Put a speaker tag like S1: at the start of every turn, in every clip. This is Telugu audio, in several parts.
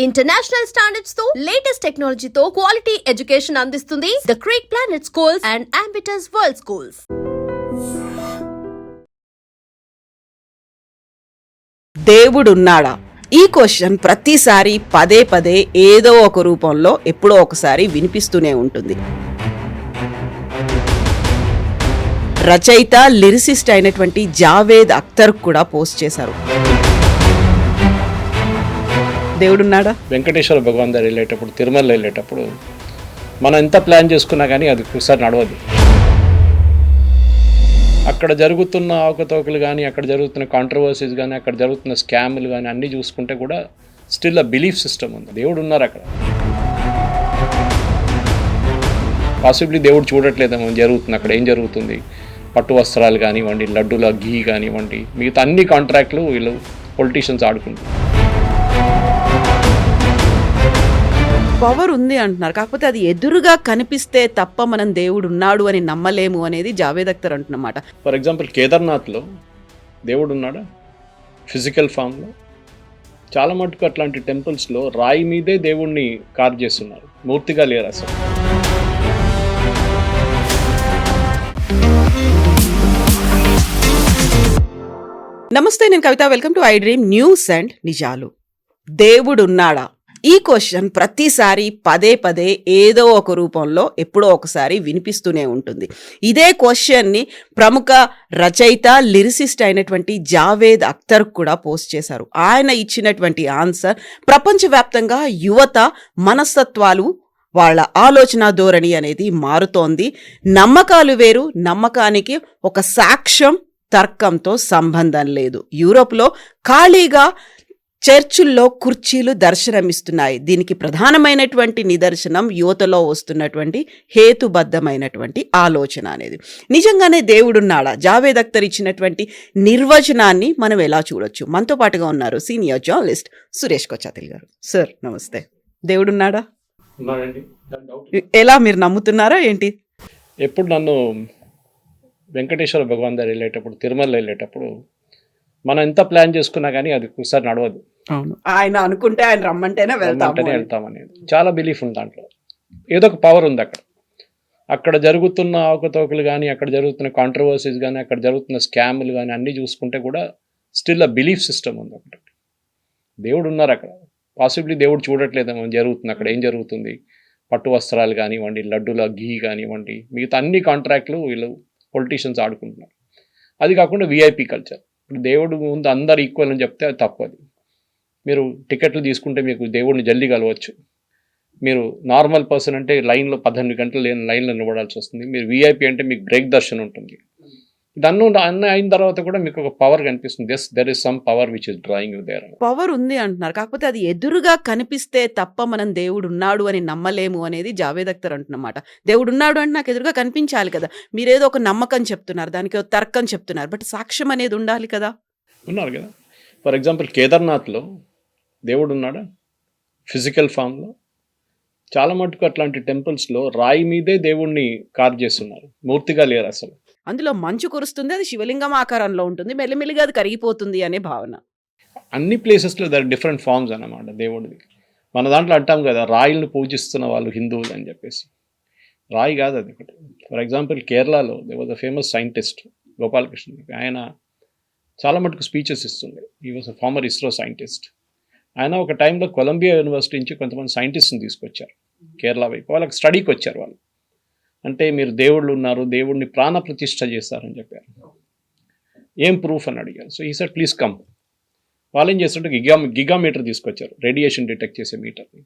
S1: ఇంటర్నేషనల్ స్టాండర్డ్స్ తో లేటెస్ట్ టెక్నాలజీతో క్వాలిటీ ఎడ్యుకేషన్ అందిస్తుంది the Creek Planet schools and Ambitus world schools.
S2: దేవుడున్నాడా? ఈ క్వశ్చన్ ప్రతిసారి పదే పదే ఏదో ఒక రూపంలో ఎప్పుడో ఒకసారి వినిపిస్తూనే ఉంటుంది. రచయిత లిరిసిస్ట్ అయినటువంటి జావేద్ అఖ్తర్ కూడా పోస్ట్ చేశారు. దేవుడున్నాడా?
S3: వెంకటేశ్వర భగవాన్ దగ్గర వెళ్ళేటప్పుడు, తిరుమల వెళ్ళేటప్పుడు మనం ఎంత ప్లాన్ చేసుకున్నా కానీ అది ఒకసారి నడవదు. అక్కడ జరుగుతున్న అవకతవకలు కానీ, అక్కడ జరుగుతున్న కాంట్రవర్సీస్ కానీ, అక్కడ జరుగుతున్న స్కామ్లు కానీ అన్నీ చూసుకుంటే కూడా స్టిల్ ఆ బిలీఫ్ సిస్టమ్ ఉంది. దేవుడు ఉన్నారు అక్కడ. పాసిబ్లీ దేవుడు చూడట్లేదేమో జరుగుతుంది అక్కడ ఏం జరుగుతుంది. పట్టు వస్త్రాలు కానివ్వండి, లడ్డూల ఘీ కానివ్వండి, మిగతా అన్ని కాంట్రాక్ట్లు వీళ్ళు పొలిటీషియన్స్ ఆడుకుంటారు.
S2: పవర్ ఉంది అంటున్నారు, కాకపోతే అది ఎదురుగా కనిపిస్తే తప్ప మనం దేవుడు ఉన్నాడు అని నమ్మలేము అనేది జావేద్ అఖ్తర్ అంటున్నమాట.
S3: ఫర్ ఎగ్జాంపుల్ కేదార్నాథ్లో దేవుడు ఉన్నాడా ఫిజికల్ ఫామ్లో? చాలా మటుకు అట్లాంటి టెంపుల్స్లో రాయి మీదే దేవుణ్ణి కార్వ్ చేస్తున్నారు, మూర్తిగా లేరు అసలు.
S2: నమస్తే, నేను Kavitha. Welcome to I dream news and నిజాలు. దేవుడున్నాడా? ఈ క్వశ్చన్ ప్రతిసారి పదే పదే ఏదో ఒక రూపంలో ఎప్పుడో ఒకసారి వినిపిస్తూనే ఉంటుంది. ఇదే క్వశ్చన్ని ప్రముఖ రచయిత లిరిసిస్ట్ అయినటువంటి జావేద్ అఖ్తర్ కూడా పోస్ట్ చేశారు. ఆయన ఇచ్చినటువంటి ఆన్సర్ ప్రపంచవ్యాప్తంగా యువత మనస్తత్వాలు, వాళ్ళ ఆలోచన ధోరణి అనేది మారుతోంది. నమ్మకాలు వేరు, నమ్మకానికి ఒక సాక్ష్యం, తర్కంతో సంబంధం లేదు. యూరోప్లో ఖాళీగా చర్చుల్లో కుర్చీలు దర్శనమిస్తున్నాయి. దీనికి ప్రధానమైనటువంటి నిదర్శనం యువతలో వస్తున్నటువంటి హేతుబద్ధమైనటువంటి ఆలోచన అనేది. నిజంగానే దేవుడున్నాడా? జావేద్ అఖ్తర్ ఇచ్చినటువంటి నిర్వచనాన్ని మనం ఎలా చూడొచ్చు? మనతో పాటుగా ఉన్నారు సీనియర్ జర్నలిస్ట్ సురేష్ కొచ్చాతిల్ గారు. సార్ నమస్తే. దేవుడున్నాడా? ఎలా, మీరు నమ్ముతున్నారా ఏంటి?
S3: ఎప్పుడు నన్ను వెంకటేశ్వర భగవాన్ దగ్గర వెళ్ళేటప్పుడు, తిరుమల వెళ్ళేటప్పుడు మనం ఎంత ప్లాన్ చేసుకున్నా కానీ అది ఒకసారి నడవదు.
S2: అవును, ఆయన అనుకుంటే ఆయన రమ్మంటేనే
S3: వెళ్తామనేది చాలా బిలీఫ్ ఉంది దాంట్లో. ఏదో ఒక పవర్ ఉంది అక్కడ. అక్కడ జరుగుతున్న అవకతవకలు కానీ, అక్కడ జరుగుతున్న కాంట్రవర్సీస్ కానీ, అక్కడ జరుగుతున్న స్కామ్లు కానీ అన్నీ చూసుకుంటే కూడా స్టిల్ ఆ బిలీఫ్ సిస్టమ్ ఉంది అక్కడ. దేవుడు ఉన్నారు అక్కడ. పాసిబ్లీ దేవుడు చూడట్లేదేమో జరుగుతుంది అక్కడ ఏం జరుగుతుంది. పట్టు వస్త్రాలు కానివ్వండి, లడ్డూల ఘీ కానివ్వండి, మిగతా అన్ని కాంట్రాక్ట్లు వీళ్ళు పొలిటీషియన్స్ ఆడుకుంటున్నారు. అది కాకుండా విఐపి కల్చర్. ఇప్పుడు దేవుడు ముందు అందరు ఈక్వల్ అని చెప్తే అది తప్పదు. మీరు టికెట్లు తీసుకుంటే మీకు దేవుడిని జల్దీ కలవచ్చు. మీరు నార్మల్ పర్సన్ అంటే లైన్లో 18 గంటలు లైన్లో నిలబడాల్సి వస్తుంది. మీరు విఐపి అంటే మీకు బ్రేక్ దర్శనం ఉంటుంది. అన్నీ అయిన తర్వాత కూడా మీకు ఒక పవర్ కనిపిస్తుంది. There is some power which is drawing you there.
S2: Power ఉంది అంటున్నారు, కాకపోతే అది ఎదురుగా కనిపిస్తే తప్ప మనం దేవుడు ఉన్నాడు అని నమ్మలేము అనేది జావేద్ అఖ్తర్ అంటున్నమాట. దేవుడు ఉన్నాడు అంటే నాకు ఎదురుగా కనిపించాలి కదా. మీరేదో ఒక నమ్మకం చెప్తున్నారు, దానికి ఒక తర్కం చెప్తున్నారు, బట్ సాక్ష్యం అనేది ఉండాలి కదా.
S3: ఉన్నారు కదా. ఫర్ ఎగ్జాంపుల్ కేదార్నాథ్లో దేవుడు ఉన్నాడా ఫిజికల్ ఫామ్లో? చాలా మటుకు అట్లాంటి టెంపుల్స్లో రాయి మీదే దేవుణ్ణి కార్వ్ చేస్తున్నారు, మూర్తిగా లేరు అసలు.
S2: అందులో మంచు కురుస్తుంది, అది శివలింగం ఆకారంలో ఉంటుంది, మెల్లిమెల్లిగా అది కరిగిపోతుంది అనే భావన.
S3: అన్ని ప్లేసెస్లో దర్ డిఫరెంట్ ఫార్మ్స్ అన్నమాట దేవుడిది. మన దాంట్లో అంటాం కదా, రాయిల్ని పూజిస్తున్న వాళ్ళు హిందువులు అని చెప్పేసి. రాయి కాదు అది ఒకటి. ఫర్ ఎగ్జాంపుల్ కేరళలో they was a famous scientist Gopalakrishna. ఆయన చాలా మటుకు స్పీచెస్ ఇస్తుండే. ఈ was a former ISRO scientist. ఆయన ఒక టైంలో కొలంబియా యూనివర్సిటీ నుంచి కొంతమంది సైంటిస్ట్ని తీసుకొచ్చారు కేరళ వైపు. వాళ్ళకి స్టడీకి వచ్చారు వాళ్ళు. అంటే మీరు దేవుళ్ళు ఉన్నారు, దేవుడిని ప్రాణ ప్రతిష్ఠ చేస్తారని చెప్పారు. ఏం ప్రూఫ్ అని అడిగారు. సో ఈ సార్ ప్లీజ్ కమ్. వాళ్ళు ఏం చేస్తుంటే గిగామీటర్ తీసుకొచ్చారు, రేడియేషన్ డిటెక్ట్ చేసే మీటర్ని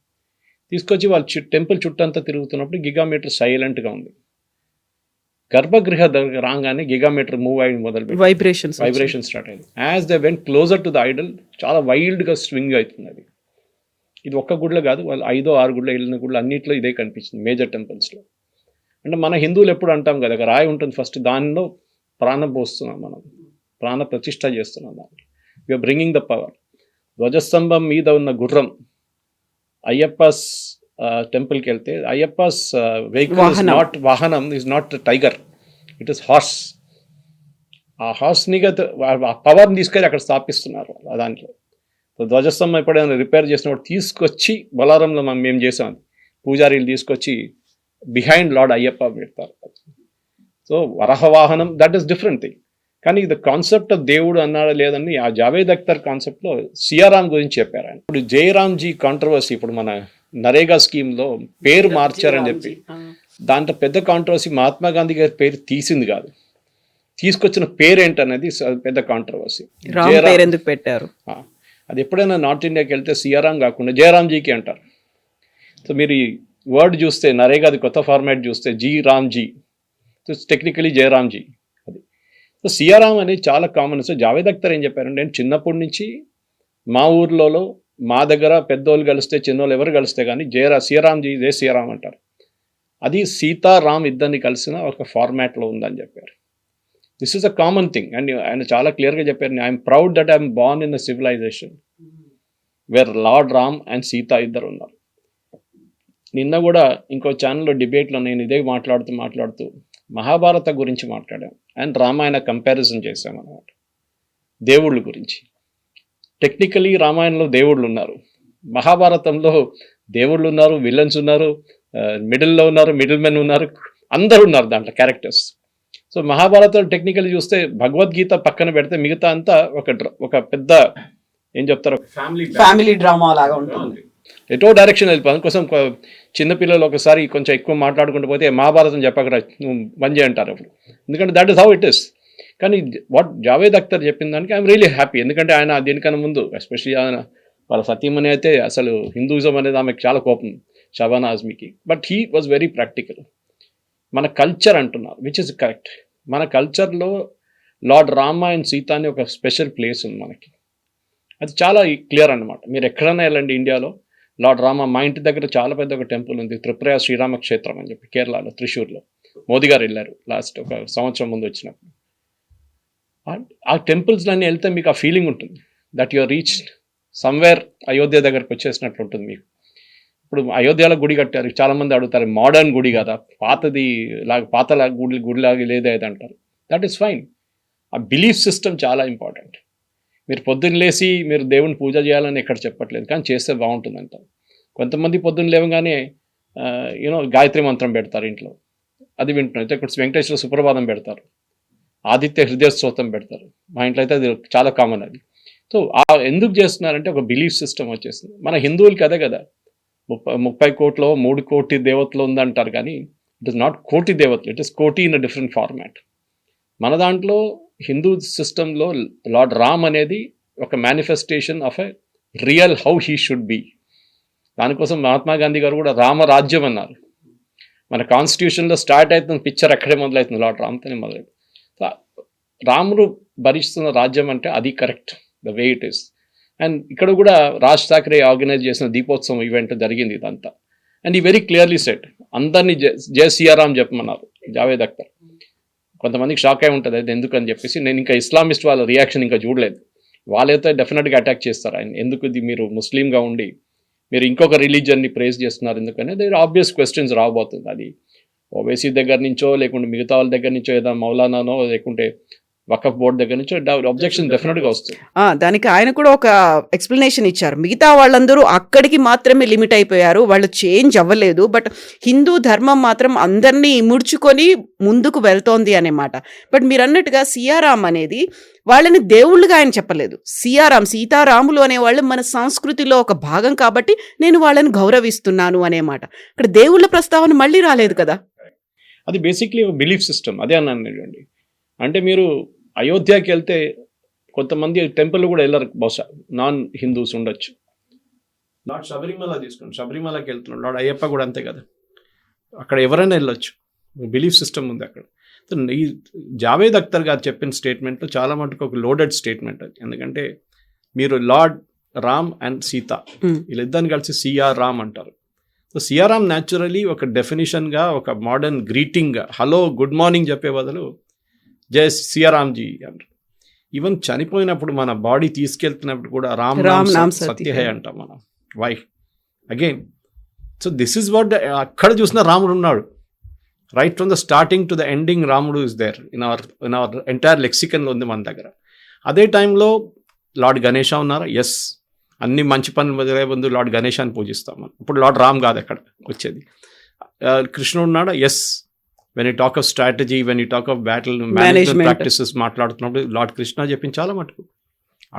S3: తీసుకొచ్చి వాళ్ళు టెంపుల్ చుట్టంతా తిరుగుతున్నప్పుడు గిగామీటర్ సైలెంట్గా ఉంది. గర్భగృహ దగ్గర రాగానే గిగామీటర్ మూవ్ అయ్యి మొదలుపెట్టి వైబ్రేషన్ స్టార్ట్ అయింది. As they went closer to the Idol చాలా వైల్డ్గా స్వింగ్ అవుతుంది అది. ఇది ఒక్క గుడిలో కాదు, వాళ్ళు 5-6 గుడిలో వెళ్ళిన గుడిలో అన్నింటిలో ఇదే కనిపించింది మేజర్ టెంపుల్స్లో. అంటే మన హిందువులు ఎప్పుడు అంటాం కదా, ఒక రాయి ఉంటుంది ఫస్ట్, దానిలో ప్రాణం పోస్తున్నాం, మనం ప్రాణ ప్రతిష్ఠ చేస్తున్నాం. దానికి వీఆర్ బ్రింగింగ్ ద పవర్. ధ్వజస్తంభం మీద ఉన్న గుర్రం అయ్యప్పస్ టెంపుల్కి వెళ్తే అయ్యప్పస్ వెహికల్ ఇస్ నాట్ వాహనం, is not tiger, it is horse. ఆ హార్స్ని ఆ పవర్ని తీసుకెళ్ళి అక్కడ స్థాపిస్తున్నారు దాంట్లో. ధ్వజస్తంభం ఎప్పుడైనా రిపేర్ చేసినప్పుడు తీసుకొచ్చి బొలారంలో మేము చేసాం, పూజారీలు తీసుకొచ్చి బిహైండ్ లార్డ్ అయ్యప్ప పెడతారు. సో వరహవాహనం దట్ ఈస్ డిఫరెంట్ థింగ్. కానీ ద కాన్సెప్ట్ ఆఫ్ దేవుడు అన్నాడా లేదని ఆ జావేద్ అఖ్తర్ కాన్సెప్ట్లో సియారాం గురించి చెప్పారు ఆయన. ఇప్పుడు జయరామ్జీ కాంట్రవర్సీ, ఇప్పుడు మన నరేగా స్కీమ్లో పేరు మార్చారని చెప్పి దాంట్లో పెద్ద కాంట్రవర్సీ మహాత్మా గాంధీ గారి పేరు తీసింది కాదు, తీసుకొచ్చిన పేరు ఏంటనేది పెద్ద కాంట్రవర్సీ.
S2: ఎందుకు పెట్టారు
S3: అది ఎప్పుడైనా నార్త్ ఇండియాకి వెళ్తే సియారాం కాకుండా జయరామ్జీకి అంటారు. సో మీరు ఈ వర్డ్ చూస్తే నరేగాది కొత్త ఫార్మాట్ చూస్తే జీ రామ్జీ, సో టెక్నికలీ జయరామ్జీ అది. సో సియారాం అనేది చాలా కామన్. సో జావేద్ అఖ్తర్ ఏం చెప్పారంటే, నేను చిన్నప్పటి నుంచి మా ఊర్లో మా దగ్గర పెద్దోళ్ళు కలిస్తే చిన్నోళ్ళు ఎవరు కలిస్తే కానీ సియారాంజీ జయ సియారాం అంటారు. అది సీతారాం ఇద్దరిని కలిసిన ఒక ఫార్మాట్లో ఉందని చెప్పారు. This is a common thing. And ఆయన చాలా క్లియర్గా చెప్పారు, I'm proud that I'm born in the civilisation where Lord Ram and Sita ఇద్దరు ఉన్నారు. నిన్న కూడా ఇంకో ఛానల్లో డిబేట్లో నేను ఇదే మాట్లాడుతూ మహాభారత గురించి మాట్లాడాం అండ్ రామాయణ కంపారిజన్ చేశామన్నమాట. దేవుళ్ళ గురించి టెక్నికలీ రామాయణంలో దేవుళ్ళు ఉన్నారు, మహాభారతంలో దేవుళ్ళు ఉన్నారు, విలన్స్ ఉన్నారు, మిడిల్లో ఉన్నారు, మిడిల్ మెన్ ఉన్నారు, అందరు ఉన్నారు దాంట్లో క్యారెక్టర్స్. సో మహాభారతం టెక్నికల్ చూస్తే భగవద్గీత పక్కన పెడితే మిగతా అంతా ఒక పెద్ద ఏం చెప్తారు
S2: ఫ్యామిలీ డ్రామా లాగా ఉంటుంది.
S3: ఎటో డైరెక్షన్ వెళ్ళిపోయి అందుకోసం చిన్నపిల్లలు ఒకసారి కొంచెం ఎక్కువ మాట్లాడుకుంటూ పోతే మహాభారతం చెప్పకరా నువ్వు బంద్ చేయంటారు అప్పుడు, ఎందుకంటే that is how it is. కానీ వాట్ జావేద్ అఖ్తర్ చెప్పిన దానికి ఐఎమ్ రియలీ హ్యాపీ. ఎందుకంటే ఆయన దీనికన్నా ముందు ఎస్పెషల్లీ ఆయన వాళ్ళ సతీమణి అయితే అసలు హిందూయిజం అనేది ఆమెకు చాలా కోపం, షబానా ఆజ్మీకి. But he was very practical. మన కల్చర్ అంటున్నారు విచ్ ఇస్ కరెక్ట్. మన కల్చర్లో లార్డ్ రామ అండ్ సీత అని ఒక స్పెషల్ ప్లేస్ ఉంది మనకి, అది చాలా క్లియర్ అనమాట. మీరు ఎక్కడైనా వెళ్ళండి ఇండియాలో, లార్డ్ రామ మా ఇంటి దగ్గర చాలా పెద్ద ఒక టెంపుల్ ఉంది, త్రిపుర శ్రీరామ క్షేత్రం అని చెప్పి కేరళలో త్రిశూర్లో. మోదీ గారు వెళ్ళారు లాస్ట్ ఒక సంవత్సరం ముందు వచ్చినప్పుడు. ఆ టెంపుల్స్లన్నీ వెళ్తే మీకు ఆ ఫీలింగ్ ఉంటుంది that your reach somewhere Ayodhya దగ్గరకు వచ్చేసినట్లు ఉంటుంది మీకు. ఇప్పుడు అయోధ్యలో గుడి కట్టారు, చాలామంది అడుగుతారు మోడర్న్ గుడి కదా, పాతలా గుడిలాగా లేదే అది అంటారు. That is fine. ఆ బిలీఫ్ సిస్టమ్ చాలా ఇంపార్టెంట్. మీరు పొద్దున్న లేసి మీరు దేవుని పూజ చేయాలని ఎక్కడ చెప్పట్లేదు, కానీ చేస్తే బాగుంటుంది అంటారు. కొంతమంది పొద్దున్న లేవగానే గాయత్రి మంత్రం పెడతారు ఇంట్లో, అది వింటున్నారు. అయితే ఇక్కడ వెంకటేశ్వర సుప్రభాతం పెడతారు, ఆదిత్య హృదయ స్తోత్రం పెడతారు. మా ఇంట్లో అయితే అది చాలా కామన్ అది. సో ఎందుకు చేస్తున్నారంటే ఒక బిలీఫ్ సిస్టమ్ వచ్చేస్తుంది. మన హిందువులకి అదే కదా, 30 కోట్లో 3 కోటి దేవతలు ఉందంటారు, కానీ ఇట్ ఇస్ నాట్ కోటి దేవతలు, ఇట్ ఇస్ కోటి ఇన్ అ డిఫరెంట్ ఫార్మాట్. మన దాంట్లో హిందూ సిస్టంలో లార్డ్ రామ్ అనేది ఒక manifestation of a real how he should be. దానికోసం మహాత్మా గాంధీ గారు కూడా రామరాజ్యం అన్నారు. మన కాన్స్టిట్యూషన్లో స్టార్ట్ అవుతున్న పిక్చర్ అక్కడే మొదలవుతుంది, లార్డ్ రామ్తోనే మొదలవుతుంది. రాముడు భరిస్తున్న రాజ్యం అంటే అది correct, the way it is. And ఇక్కడ కూడా రాజ్ ఠాక్రే ఆర్గనైజ్ చేసిన దీపోత్సవం ఈవెంట్ జరిగింది ఇదంతా. అండ్ ఈ వెరీ క్లియర్లీ సెట్, అందరినీ జయ సియారాం చెప్పమన్నారు జావేద్ అఖ్తర్. కొంతమందికి షాక్ అయి ఉంటుంది అది ఎందుకని చెప్పేసి. నేను ఇంకా ఇస్లామిస్ట్ వాళ్ళ రియాక్షన్ ఇంకా చూడలేదు. వాళ్ళైతే డెఫినెట్గా అటాక్ చేస్తారు ఆయన, ఎందుకు ఇది మీరు ముస్లింగా ఉండి మీరు ఇంకొక రిలీజియన్ని ప్రేస్ చేస్తున్నారు ఎందుకని. దగ్గర ఆబ్వియస్ క్వశ్చన్స్ రాబోతుంది. అది ఓవైసీ దగ్గర నుంచో లేకుంటే మిగతా వాళ్ళ దగ్గర నుంచో, ఏదైనా మౌలానానో లేకుంటే వకఫ్ బోర్డు దగ్గర నుంచి అబ్జెక్షన్ డెఫినెట్గా వస్తుంది.
S2: దానికి ఆయన కూడా ఒక ఎక్స్ప్లెనేషన్ ఇచ్చారు. మిగతా వాళ్ళందరూ అక్కడికి మాత్రమే లిమిట్ అయిపోయారు, వాళ్ళు చేంజ్ అవ్వలేదు, బట్ హిందూ ధర్మం మాత్రం అందరినీ ముడుచుకొని ముందుకు వెళ్తోంది అనే మాట. బట్ మీరు అన్నట్టుగా సియారాం అనేది వాళ్ళని దేవుళ్ళుగా ఆయన చెప్పలేదు. సీతారాములు అనేవాళ్ళు మన సంస్కృతిలో ఒక భాగం కాబట్టి నేను వాళ్ళని గౌరవిస్తున్నాను అనే మాట. ఇక్కడ దేవుళ్ళ ప్రస్తావన మళ్ళీ రాలేదు కదా.
S3: అది బేసిక్లీ ఒక బిలీఫ్ సిస్టమ్. అదే అన్నానండి. అంటే మీరు అయోధ్యకి వెళ్తే కొంతమంది టెంపుల్ కూడా వెళ్ళరు, బహుశా నాన్ హిందూస్ ఉండొచ్చు. లార్డ్ శబరిమల తీసుకోండి, శబరిమలకి వెళ్తున్నాడు, లార్డ్ అయ్యప్ప కూడా అంతే కదా. అక్కడ ఎవరైనా వెళ్ళొచ్చు, బిలీఫ్ సిస్టమ్ ఉంది అక్కడ. ఈ జావేద్ అఖ్తర్ గారు చెప్పిన స్టేట్మెంట్లో చాలా మటుకు ఒక లోడెడ్ స్టేట్మెంట్ అది. ఎందుకంటే మీరు లార్డ్ రామ్ అండ్ సీత వీళ్ళిద్దరిని కలిసి సిఆర్ రామ్ అంటారు. సో సిఆర్ రామ్ న్యాచురలీ ఒక డెఫినేషన్గా, ఒక మోడర్న్ గ్రీటింగ్గా హలో గుడ్ మార్నింగ్ చెప్పే బదులు జయ సియారాంజీ అంటారు. ఈవెన్ చనిపోయినప్పుడు మన బాడీ తీసుకెళ్తున్నప్పుడు కూడా రామ్ నామ్ సత్య హై అంటాం మనం. Why again? So this is what, అక్కడ చూసిన రాముడు ఉన్నాడు. Right from the starting to the ending రాముడు is there in our entire లెక్సికన్లో ఉంది మన దగ్గర. అదే టైంలో లార్డ్ గణేష ఉన్నారు, ఎస్. అన్ని మంచి పనులు మొదలయ్యే ముందు లార్డ్ గణేశాన్ని పూజిస్తాం మనం. ఇప్పుడు లార్డ్ రామ్ కాదు అక్కడ వచ్చేది. కృష్ణుడు ఉన్నాడా? Yes. When you talk of strategy, when you talk of battle management practices మాట్లాడుతున్నప్పుడు లార్డ్ కృష్ణ చెప్పింది చాలా మటుకు.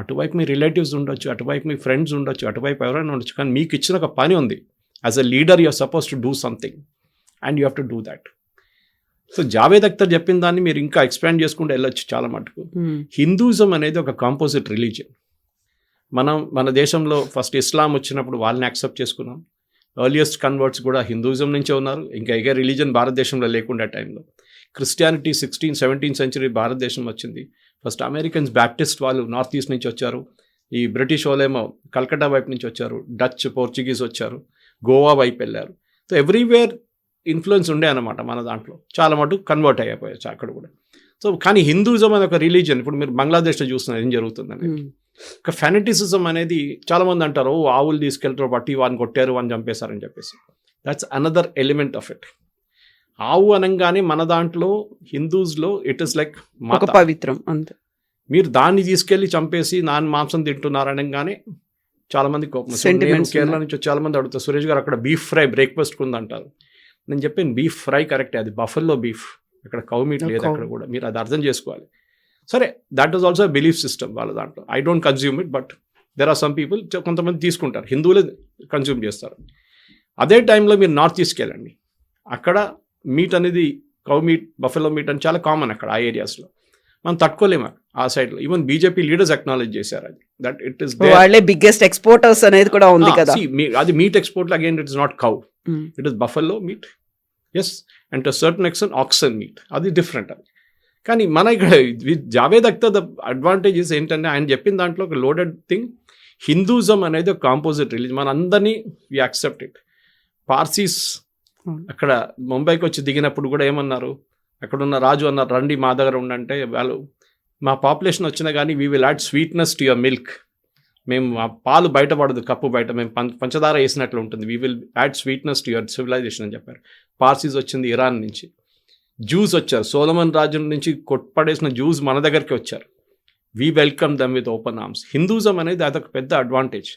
S3: అటువైపు మీ రిలేటివ్స్ ఉండొచ్చు, అటువైపు మీ ఫ్రెండ్స్ ఉండొచ్చు, అటువైపు ఎవరైనా ఉండొచ్చు, కానీ మీకు ఇచ్చిన ఒక పని ఉంది. As a leader you are suppose to do something and you have to do that. So Javed Akhtar చెప్పిన దాన్ని మీరు ఇంకా ఎక్స్పాండ్ చేసుకుంటూ వెళ్ళొచ్చు చాలా మటుకు. హిందూయిజం అనేది ఒక కాంపోజిట్ రిలీజియన్. మన దేశంలో ఫస్ట్ ఇస్లాం వచ్చినప్పుడు వాళ్ళని యాక్సెప్ట్ చేసుకున్నాం. ఎర్లియస్ట్ కన్వర్ట్స్ కూడా హిందూయిజం నుంచే ఉన్నారు. ఇంకా ఏ రిలీజన్ భారతదేశంలో లేకుండా టైంలో క్రిస్టియానిటీ 16th-17th century భారతదేశం వచ్చింది. ఫస్ట్ అమెరికన్స్ బ్యాప్టిస్ట్ వాళ్ళు నార్త్ ఈస్ట్ నుంచి వచ్చారు. ఈ బ్రిటిష్ వాళ్ళేమో కల్కట్టా వైపు నుంచి వచ్చారు. డచ్, పోర్చుగీస్ వచ్చారు. గోవా వైపు వెళ్ళారు. సో ఎవ్రీవేర్ ఇన్ఫ్లుయెన్స్ ఉండే అనమాట మన దాంట్లో. చాలా మటుకు కన్వర్ట్ అయిపోయాచ్చు అక్కడ కూడా. సో కానీ హిందూయిజం అనే ఒక రిలీజియన్ ఇప్పుడు మీరు బంగ్లాదేశ్లో చూస్తున్నారు ఏం జరుగుతుందని. ఒక ఫెనటిసిజం అనేది చాలామంది అంటారు, ఆవులు తీసుకెళ్తారు బట్టి వాడిని కొట్టారు, వాడిని చంపేశారని చెప్పేసి. That's another element of it. ఆవు అనగానే మన దాంట్లో హిందూస్లో ఇట్ ఇస్ లైక్
S2: పవిత్రం అంతే. మీరు
S3: దాన్ని తీసుకెళ్ళి చంపేసి దాని మాంసం తింటున్నారు అనగానే చాలామంది కోపం. కేరళ నుంచి చాలామంది అడుగుతారు, సురేష్ గారు అక్కడ బీఫ్ ఫ్రై బ్రేక్ఫాస్ట్ ఉందంటారు. నేను చెప్పాను బీఫ్ ఫ్రై కరెక్టే, అది బఫెల్లో బీఫ్, అక్కడ కౌ మీట్ లేదు అక్కడ కూడా. మీరు అది అర్థం చేసుకోవాలి. సరే, that is also belief system వాళ్ళ దాంట్లో. I don't consume it, but there are some people, కొంతమంది తీసుకుంటారు, హిందువులే కన్జ్యూమ్ చేస్తారు. అదే టైంలో మీరు నార్త్ ఈస్ట్కి వెళ్ళండి, అక్కడ మీట్ అనేది కౌ మీట్, బఫెలో మీట్ అని చాలా కామన్ అక్కడ ఆ ఏరియాస్లో. మనం తట్టుకోలేము ఆ సైడ్లో. ఈవెన్ బీజేపీ లీడర్స్ అక్నాలెడ్జ్ చేశారు అది, దట్ ఇట్ ఇస్
S2: వాళ్ళే బిగ్గెస్ట్ ఎక్స్పోర్టర్స్ అనేది కూడా ఉంది కదా.
S3: అది meat export again it is not cow, it is buffalo meat. Yes, and to certain extent oxen meat, అది డిఫరెంట్. అది కానీ మన ఇక్కడ జావేద్ అఖ్తర్ ద అడ్వాంటేజెస్ ఏంటంటే ఆయన చెప్పిన దాంట్లో ఒక లోడెడ్ థింగ్, హిందూయిజం అనేది ఒక కాంపోజిట్ రిలీజన్. మన అందరినీ వి యాక్సెప్ట్ ఇట్. పార్సీస్ అక్కడ ముంబైకి వచ్చి దిగినప్పుడు కూడా ఏమన్నారు, అక్కడ ఉన్న రాజు అన్నారు, రండి మా దగ్గర ఉండంటే వాళ్ళు, మా పాపులేషన్ వచ్చినా కానీ we will add sweetness to your milk. మేము ఆ పాలు బయటపడదు కప్పు బయట, మేము పంచదార వేసినట్లు ఉంటుంది. We will add sweetness to your civilization అని చెప్పారు. పార్సీస్ వచ్చింది ఇరాన్ నుంచి, జూస్ వచ్చారు, సోలమన్ రాజు నుంచి కొట్టుపడేసిన జూస్ మన దగ్గరికి వచ్చారు. We welcome them with open arms. Hinduism అనేది అదొక పెద్ద అడ్వాంటేజ్.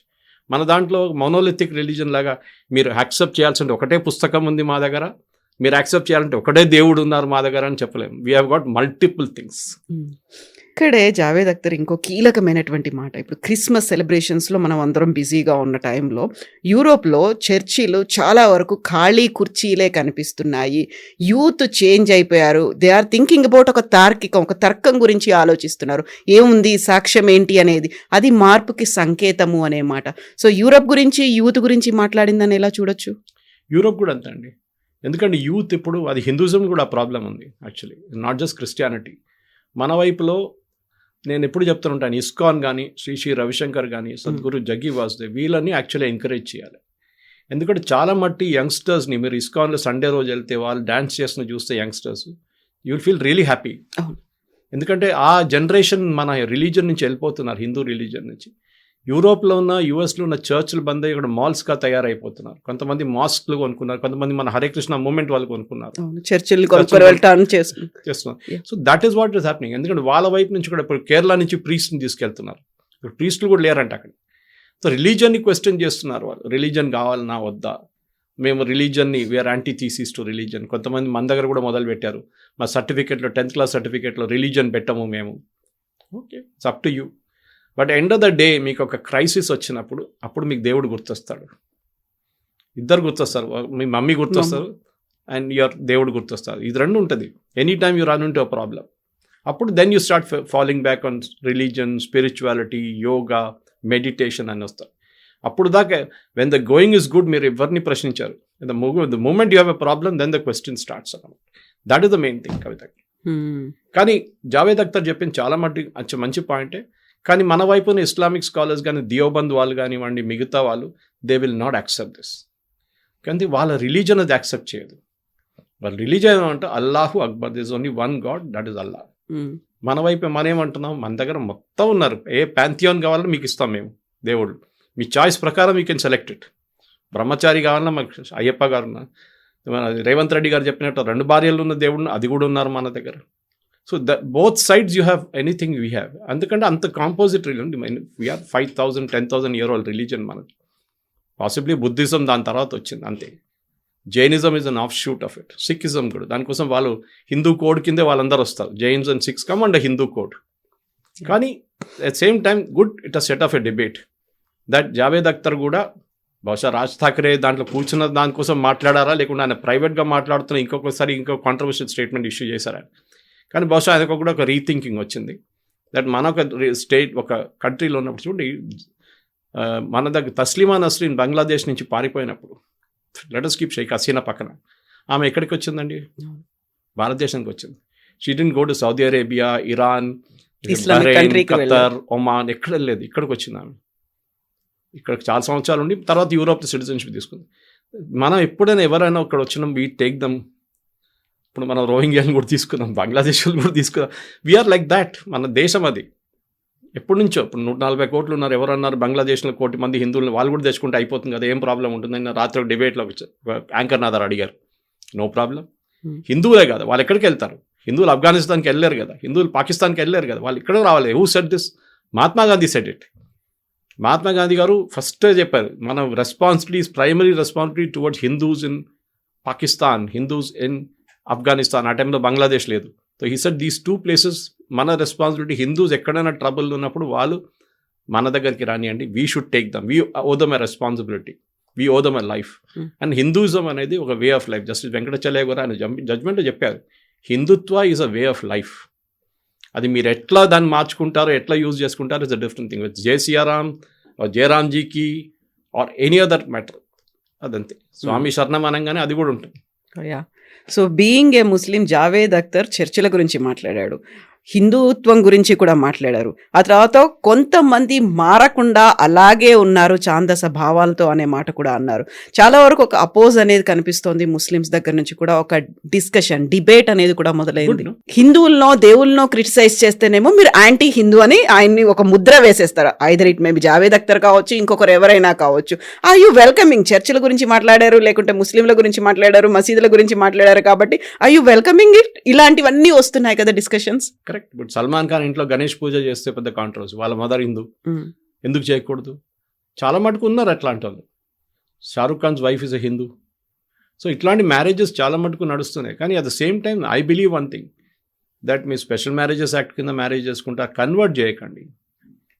S3: మన దాంట్లో మోనోలిథిక్ రిలీజన్ లాగా మీరు యాక్సెప్ట్ చేయాల్సింటే ఒకటే పుస్తకం ఉంది మా దగ్గర, మీరు యాక్సెప్ట్ చేయాలంటే ఒకటే దేవుడు ఉన్నారు మా దగ్గర అని చెప్పలేము. We have got multiple things.
S2: ఇక్కడే జావేద్ అఖ్తర్ ఇంకో కీలకమైనటువంటి మాట, ఇప్పుడు క్రిస్మస్ సెలబ్రేషన్స్లో మనం అందరం బిజీగా ఉన్న టైంలో యూరోప్లో చర్చిలు చాలా వరకు ఖాళీ కుర్చీలే కనిపిస్తున్నాయి. యూత్ చేంజ్ అయిపోయారు. దే ఆర్ థింకింగ్ అబౌట్ ఒక తర్కం గురించి ఆలోచిస్తున్నారు. ఏముంది, సాక్ష్యం ఏంటి అనేది, అది మార్పుకి సంకేతము అనే మాట. సో యూరోప్ గురించి, యూత్ గురించి మాట్లాడిందని ఎలా చూడొచ్చు?
S3: యూరోప్ కూడా అంతే అండి. ఎందుకంటే యూత్ ఇప్పుడు, అది హిందూయిజం కూడా ప్రాబ్లం ఉంది యాక్చువల్లీ, నాట్ జస్ట్ క్రిస్టియానిటీ. మన వైపులో నేను ఎప్పుడు చెప్తుంటాను, ఇస్కాన్ కానీ, శ్రీ రవిశంకర్ కానీ, సద్గురు జగ్గి వాసుదేవ్, వీళ్ళని యాక్చువల్లీ ఎంకరేజ్ చేయాలి. ఎందుకంటే చాలా మట్టి యంగ్స్టర్స్ని మీరు ఇస్కాన్లో సండే రోజు వెళ్తే వాళ్ళు డ్యాన్స్ చేసిన చూస్తే youngsters, you will feel really happy. ఎందుకంటే ఆ జనరేషన్ మన రిలీజన్ నుంచి వెళ్ళిపోతున్నారు, హిందూ రిలీజన్ నుంచి. యూరోప్లో ఉన్న, యూఎస్లో ఉన్న చర్చ్లు బంద్ అయ్యి ఇక్కడ మాల్స్గా తయారైపోతున్నారు. కొంతమంది మాస్క్లు కొనుక్కున్నారు, కొంతమంది మన హరే కృష్ణ మూవ్మెంట్ వాళ్ళు కొనుక్కున్నారు, చేస్తున్నారు. So that is what is happening. ఎందుకంటే వాళ్ళ వైపు నుంచి కూడా ఇప్పుడు కేరళ నుంచి ప్రీస్ట్ని తీసుకెళ్తున్నారు. ఇప్పుడు ప్రీస్టులు కూడా లేరంట అక్కడ. సో రిలీజన్ని క్వశ్చన్ చేస్తున్నారు వాళ్ళు, రిలీజన్ కావాలన్నా వద్దా, మేము రిలీజన్ని, we are antithesis to religion. కొంతమంది మన దగ్గర కూడా మొదలు పెట్టారు, మా సర్టిఫికేట్లో 10th class సర్టిఫికేట్లో రిలీజన్ పెట్టము మేము. Okay, it's up to you. But end of the day మీకు ఒక క్రైసిస్ వచ్చినప్పుడు అప్పుడు మీకు దేవుడు గుర్తొస్తాడు. ఇద్దరు గుర్తొస్తారు, మీ మమ్మీ గుర్తొస్తారు అండ్ యువర్ దేవుడు గుర్తొస్తారు. ఇది రెండు ఉంటుంది. Any time you run into a problem, అప్పుడు then you start following back on religion, spirituality, yoga, meditation అని వస్తారు. అప్పుడు దాకా when the going is good మీరు ఎవరిని ప్రశ్నించారు. The moment you have a problem then the question starts అన్నమాట. That is the main thing కవితకి. కానీ జావేద్ అఖ్తర్ చెప్పింది చాలా మంచి పాయింటే. కానీ మన వైపున ఇస్లామిక్ స్కాలర్స్ కానీ, దియోబంద్ వాళ్ళు కానివ్వండి, మిగతా వాళ్ళు, they will not accept this. కానీ వాళ్ళ రిలీజన్ అది యాక్సెప్ట్ చేయదు. వాళ్ళ రిలీజన్ ఏమంటే అల్లాహు అక్బర్, this only one god, that is Allah. మన వైపు మనం ఏమంటున్నాం, మన దగ్గర మొత్తం ఉన్నారు, ఏ ప్యాంథియాన్ కావాలన్నా మీకు ఇస్తాం మేము దేవుడు, మీ చాయిస్ ప్రకారం యూ కెన్ సెలెక్ట్ ఇట్. బ్రహ్మచారి కావాలన్నా మాకు అయ్యప్ప గారు ఉన్నారు, రేవంత్ రెడ్డి గారు చెప్పినట్టు 2 భార్యలు ఉన్న దేవుడు, అది కూడా ఉన్నారు మన దగ్గర. So both sides you have anything we have. ఎందుకంటే అంత composite religion, we are 5,000 10,000 year old religion మనకి. పాసిబ్లీ బుద్ధిజం దాని తర్వాత వచ్చింది అంతే. Jainism is an offshoot of it. Sikhism కూడా దానికోసం వాళ్ళు హిందూ కోడ్ కిందే వాళ్ళందరూ వస్తారు. Jains and Sikhs come and Hindu code. కానీ at same time good it a set of a debate that Javed Akhtar కూడా బహుశా రాజ్ ఠాకరే దాంట్లో కూర్చున్న దానికోసం మాట్లాడారా, లేకుంటే ఆయన ప్రైవేట్గా మాట్లాడుతున్న ఇంకొకసారి ఇంకో కాంట్రవర్షియల్ స్టేట్మెంట్ ఇష్యూ చేశారా. కానీ బహుశా ఆయనకు కూడా ఒక రీథింకింగ్ వచ్చింది దట్ మన ఒక స్టేట్ ఒక కంట్రీలో ఉన్నప్పుడు చూడండి, మన దగ్గర తస్లీమా నస్రీన్ బంగ్లాదేశ్ నుంచి పారిపోయినప్పుడు let us keep Sheikh Hasina పక్కన, ఆమె ఎక్కడికి వచ్చిందండి? భారతదేశానికి వచ్చింది. She didn't go to Saudi Arabia, Iran, Qatar, Oman, ఎక్కడ లేదు, ఇక్కడికి వచ్చింది ఆమె. ఇక్కడ చాలా సంవత్సరాలు ఉండి తర్వాత యూరోప్ సిటిజన్షిప్ తీసుకుంది. మనం ఎప్పుడైనా ఎవరైనా ఇక్కడ వచ్చినాం, వీ టేక్ దమ్. ఇప్పుడు మనం రోహింగ్యాని కూడా తీసుకున్నాం, బంగ్లాదేశ్ కూడా తీసుకున్నాం. We are like that. మన దేశం అది ఎప్పటి నుంచో. ఇప్పుడు 140 కోట్లు ఉన్నారు. ఎవరన్నారు బంగ్లాదేశ్లో 1 కోటి మంది హిందువులు, వాళ్ళు కూడా తెచ్చుకుంటే అయిపోతుంది కదా, ఏం ప్రాబ్లం ఉంటుందని రాత్రి ఒక డిబేట్లో యాంకర్ నాదారు అడిగారు. No problem. హిందువులే కదా, వాళ్ళు ఎక్కడికి వెళ్తారు? హిందువులు ఆఫ్ఘనిస్తాన్కి వెళ్ళారు కదా, హిందువులు పాకిస్తాన్కి వెళ్ళారు కదా, వాళ్ళు ఇక్కడ రావాలి. Who said this? Mahatma Gandhi said it. Mahatma Gandhi గారు ఫస్ట్ చెప్పారు, మన responsibility, primary responsibility towards Hindus in Pakistan, Hindus in Afghanistan. ఆ టైంలో బంగ్లాదేశ్ లేదు. So he said these 2 places మన రెస్పాన్సిబిలిటీ. హిందూస్ ఎక్కడైనా ట్రబుల్ ఉన్నప్పుడు వాళ్ళు మన దగ్గరికి రానియండి. We should take them. We owe them a responsibility, we owe them a life. And Hinduism అనేది ఒక way of life. Justice Venkatachaliah గారు ఆయన జడ్జ్మెంట్లో చెప్పారు, Hindutva is a way of life. అది మీరు ఎట్లా దాన్ని మార్చుకుంటారో, ఎట్లా యూజ్ చేసుకుంటారో is a different thing. With Jai Siyaram or జయరామ్జీకి ఆర్ ఎనీ అదర్ మ్యాటర్, అదంతే. స్వామి శరణం అనగానే అది కూడా ఉంటుంది.
S2: So being a Muslim, Javed Akhtar చర్చిల గురించి మాట్లాడాడు, హిందుత్వం గురించి కూడా మాట్లాడారు. ఆ తర్వాత కొంతమంది మారకుండా అలాగే ఉన్నారు ఛాందస భావాలతో అనే మాట కూడా అన్నారు. చాలా వరకు ఒక అపోజ్ అనేది కనిపిస్తోంది ముస్లిమ్స్ దగ్గర నుంచి కూడా. ఒక డిస్కషన్, డిబేట్ అనేది కూడా మొదలైంది. హిందువులనో దేవుళ్ళనో క్రిటిసైజ్ చేస్తేనేమో మీరు యాంటీ హిందూ అని ఆయన్ని ఒక ముద్ర వేసేస్తారు. Either it maybe Javed Akhtar కావచ్చు, ఇంకొకరు ఎవరైనా కావచ్చు. Are you welcoming? చర్చిల గురించి మాట్లాడారు, లేకుంటే ముస్లింల గురించి మాట్లాడారు, మసీదుల గురించి మాట్లాడారు, కాబట్టి ఆర్ యూ వెల్కమింగ్ ఇట్? ఇలాంటివన్నీ వస్తున్నాయి కదా డిస్కషన్స్.
S3: కరెక్ట్. ఇప్పుడు సల్మాన్ ఖాన్ ఇంట్లో గణేష్ పూజ చేస్తే పెద్ద కాంట్రవర్సీ. వాళ్ళ మదర్ హిందూ, ఎందుకు చేయకూడదు? చాలా మటుకు ఉన్నారు అట్లాంటి వాళ్ళు. Shah Rukh Khan's wife is a Hindu. So ఇట్లాంటి మ్యారేజెస్ చాలా మటుకు నడుస్తున్నాయి. కానీ at the same time I believe one thing, that మీ స్పెషల్ మ్యారేజెస్ యాక్ట్ కింద మ్యారేజ్ చేసుకుంటే కన్వర్ట్ చేయకండి.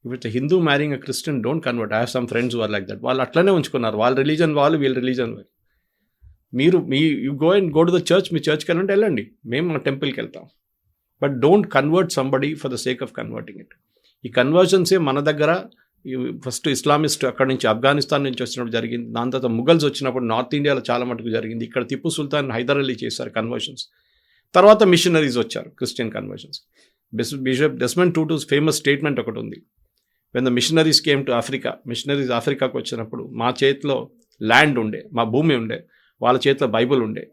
S3: If it's Hindu marrying a Christian, don't convert. I have some friends were like that. వాళ్ళు అట్లనే ఉంచుకున్నారు. వాళ్ళ రిలీజన్ వాళ్ళు, వీళ్ళ రిలీజన్ వాళ్ళు. మీరు you go to the church, మీ చర్చ్కి వెళ్ళంటే వెళ్ళండి, మేము మన టెంపుల్కి వెళ్తాం. But don't convert somebody for the sake of converting it. ఈ కన్వర్షన్సే మన దగ్గర ఫస్ట్ ఇస్లామిస్ట్ అక్కడి నుంచి ఆఫ్ఘనిస్తాన్ నుంచి వచ్చినప్పుడు జరిగింది. దాని తర్వాత ముఘల్స్ వచ్చినప్పుడు నార్త్ ఇండియాలో చాలా మటుకు జరిగింది. ఇక్కడ టిప్పు సుల్తాన్, హైదర్ అలీ చేశారు కన్వర్షన్స్. తర్వాత మిషనరీస్ వచ్చారు, Christian conversions. Bishop Desmond Tutu's famous statement ఒకటి ఉంది. When the missionaries came to Africa, missionaries ఆఫ్రికాకు వచ్చినప్పుడు మా చేతిలో ల్యాండ్ ఉండే, మా భూమి ఉండే, వాళ్ళ చేతిలో బైబుల్ ఉండే.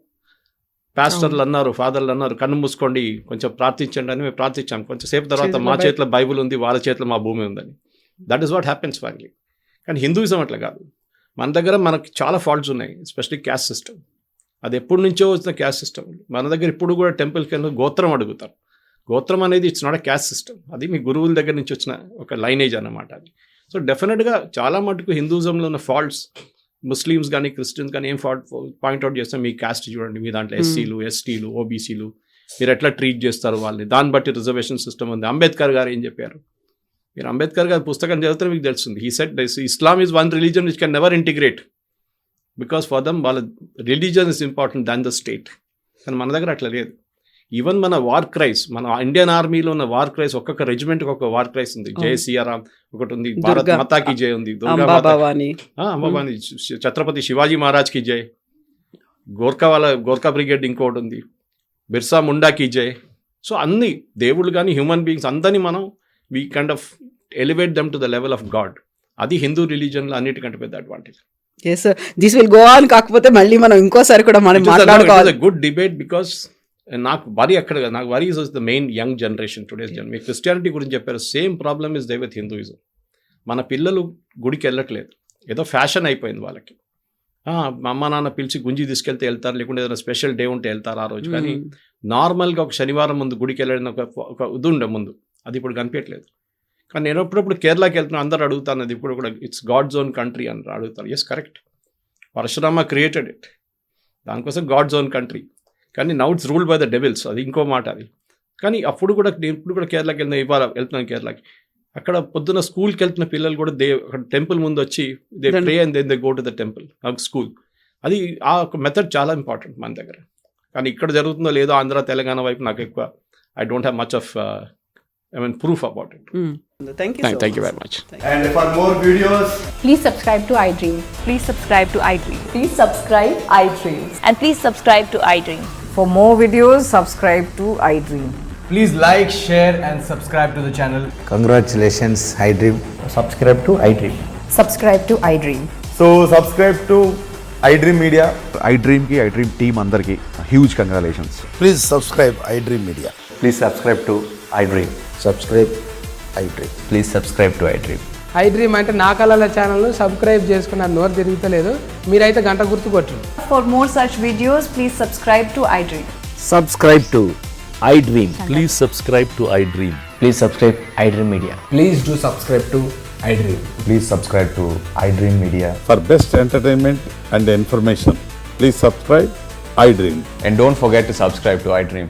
S3: పాస్టర్లు అన్నారు, ఫాదర్లు అన్నారు, కన్ను మూసుకోండి కొంచెం ప్రార్థించండి అని మేము ప్రార్థించాం. కొంచెంసేపు తర్వాత మా చేతిలో బైబుల్ ఉంది, వాళ్ళ చేతిలో మా భూమి ఉందని. That is what happens finally. కానీ హిందూయిజం అట్లా కాదు. మన దగ్గర మనకి చాలా ఫాల్ట్స్ ఉన్నాయి, ఎస్పెషల్లీ క్యాస్ట్ సిస్టమ్. అది ఎప్పటి నుంచో వచ్చిన క్యాస్ట్ సిస్టమ్. మన దగ్గర ఇప్పుడు కూడా టెంపుల్కి వెళ్ళి గోత్రం అడుగుతారు. గోత్రం అనేది it's not a caste system, అది మీ గురువుల దగ్గర నుంచి వచ్చిన ఒక లైనేజ్ అన్నమాట అది. సో డెఫినెట్గా చాలా మటుకు హిందూయిజంలో ఉన్న ఫాల్ట్స్ ముస్లిమ్స్ కానీ క్రిస్టియన్స్ కానీ ఏం పాయింట్అవుట్ చేస్తాం, మీ క్యాస్ట్ చూడండి, మీ దాంట్లో ఎస్సీలు, ఎస్టీలు, ఓబీసీలు, మీరు ఎట్లా ట్రీట్ చేస్తారు వాళ్ళని, దాన్ని బట్టి రిజర్వేషన్ సిస్టమ్ ఉంది. అంబేద్కర్ గారు ఏం చెప్పారు? మీరు అంబేద్కర్ గారి పుస్తకం చదివితే మీకు తెలుస్తుంది. He said Islam is one religion which can never integrate, because for them వాళ్ళ రిలీజన్ is important than the state. కానీ మన దగ్గర అట్లా లేదు. ఈవెన్ మన వార్ క్రైస్, మన ఇండియన్ ఆర్మీలో ఉన్న వార్ క్రైస్, ఒక్కొక్క రెజిమెంట్కి ఒక వార్ క్రైస్ ఉంది. జై సియారాం ఒకటి ఉంది, భారత్ మాతాకి జై ఉంది, అంబాభవాని, ఛత్రపతి శివాజీ మహారాజ్కి జై, గోర్ఖా బ్రిగేడ్ ఇంకోటి ఉంది, బిర్సా ముండాకి జై. సో అన్ని దేవుళ్ళు కానీ హ్యూమన్ బీయింగ్స్ అందరినీ మనం we kind of elevate them to the level of God. అది హిందూ రిలీజన్లో అన్నిటికంటే పెద్ద advantage.
S2: yes sir, this will go on. కాకపోతే మళ్ళీ మనం ఇంకోసారి కూడా మనం మాట్లాడుకోవాలి.
S3: గుడ్ డిబేట్ బికాస్ నాకు వరి అక్కడ కదా, నాకు వరి is the main young generation today's generation. Me Christianity గురించి చెప్పారు, same problem is they with Hinduism. మన పిల్లలు గుడికి వెళ్ళట్లేదు, ఏదో ఫ్యాషన్ అయిపోయింది వాళ్ళకి. మా అమ్మ నాన్న పిలిచి గుంజి తీసుకెళ్తే వెళ్తారు, లేకుంటే ఏదైనా స్పెషల్ డే ఉంటే వెళ్తారు ఆ రోజు. కానీ నార్మల్గా ఒక శనివారం ముందు గుడికి వెళ్ళిన ఒక ఇది ఉండే ముందు, అది ఇప్పుడు కనిపించట్లేదు. కానీ నేను ఎప్పుడప్పుడు కేరళకి వెళ్తున్నా, అందరూ అడుగుతాను అది ఇప్పుడు కూడా ఇట్స్ గాడ్ జోన్ కంట్రీ అని అడుగుతారు. Yes, correct, Parashurama created it, దానికోసం గాడ్ జోన్ కంట్రీ. కానీ now it's ruled by the devils, అది ఇంకో మాట అది. కానీ అప్పుడు కూడా నేను ఇప్పుడు కూడా కేరళకి ఇవాళ వెళ్తున్నాను కేరళకి, అక్కడ పొద్దున్న స్కూల్కి వెళ్తున్న పిల్లలు కూడా అక్కడ టెంపుల్ ముందు వచ్చి they pray and then they go to the temple school. అది ఆ ఒక మెథడ్ చాలా ఇంపార్టెంట్ మన దగ్గర. కానీ ఇక్కడ జరుగుతుందో లేదో ఆంధ్ర తెలంగాణ వైపు నాకు ఎక్కువ I don't have much of proof about it.
S2: Thank you
S3: very much.
S4: And for more videos,
S5: Please subscribe to iDream.
S6: Please subscribe to iDream.
S5: Please subscribe iDream.
S6: And please subscribe to iDream.
S7: For more videos, subscribe to iDream.
S4: please like, share and subscribe to the channel.
S8: Congratulations, iDream.
S4: Subscribe to iDream.
S5: Subscribe to iDream.
S4: So subscribe to iDream Media.
S9: iDream ki iDream team andarki huge congratulations.
S8: Please subscribe iDream Media.
S10: Please subscribe to iDream.
S8: Subscribe iDream.
S10: Please subscribe to iDream.
S11: iDream అంటే నా కళల ఛానల్ను సబ్స్క్రైబ్ చేసుకున్న నోరు తిరుగుతలేదు, మీరైతే గంట గుర్తు కొట్టండి.
S6: For more such videos, please subscribe to iDream.
S8: Subscribe to iDream.
S10: Please subscribe to iDream. Please subscribe iDream Media.
S4: Please do subscribe to iDream.
S10: Please subscribe to iDream Media.
S9: For best entertainment and information, please subscribe iDream.
S10: And don't forget to subscribe to iDream.